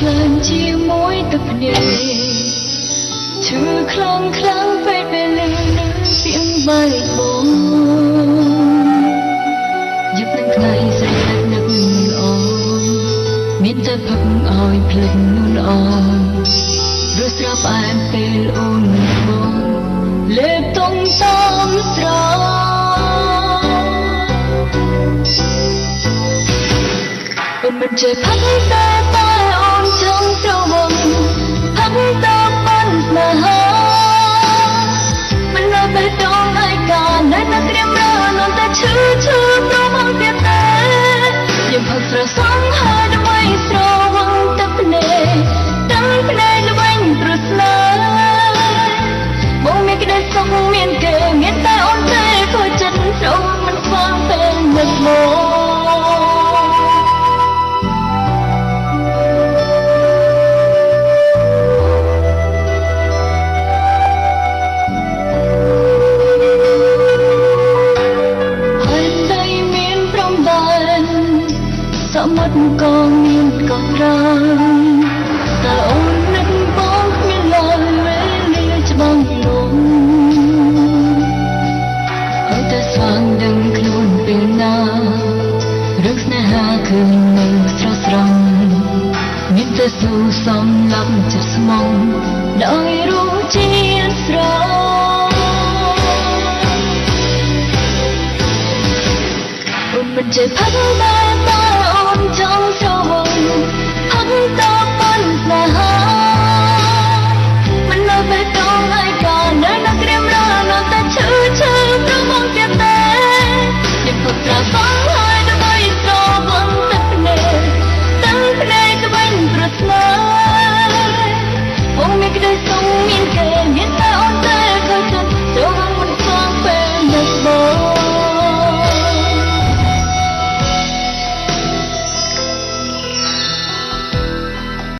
ខ្លាំងជាមួយទឹកភ្នែកឈឺខ្លាំងពេកពេលលឺពាក្យបែកបងយប់នឹងថ្ងៃស្រេកនឹកល្អមានតែផឹកឲ្យភ្លេចនួនអនរស់ស្រាប់អែមពេលអូនបងលេបតុងតាមស្រអូនមិនចេះផឹកតែអូនចង់ស្រវឹងផឹកតែបានស្នេហាមិននៅតែដងឲ្យការនៅតែត្រៀមរលំតែឈឺព្រមមកទៀតតែយើងផឹកស្រសងហើយដើម្បីស្រវឹងទឹកភ្នែកល្វិញព្រោះស្នេហ៍បងមានក្តីសុខមានគេមានតែអូនទេធ្វើចិត្តស្រោមមិនខ្វល់ពេលនឹកមកសមុទ្រក៏មានកោះត្រង់តែអូននឹកបងគ្មានឡើយវេលាច្បាស់លងអត់តែស្វាងដឹងខ្លួនពេលណារឿងស្នេហាឃើញនៅស្រស់ស្រង់មានតែស៊ូសំឡាប់ចិត្តស្មងដោយរូបជាស្រស់អូនមិនចេះផឹកដែរ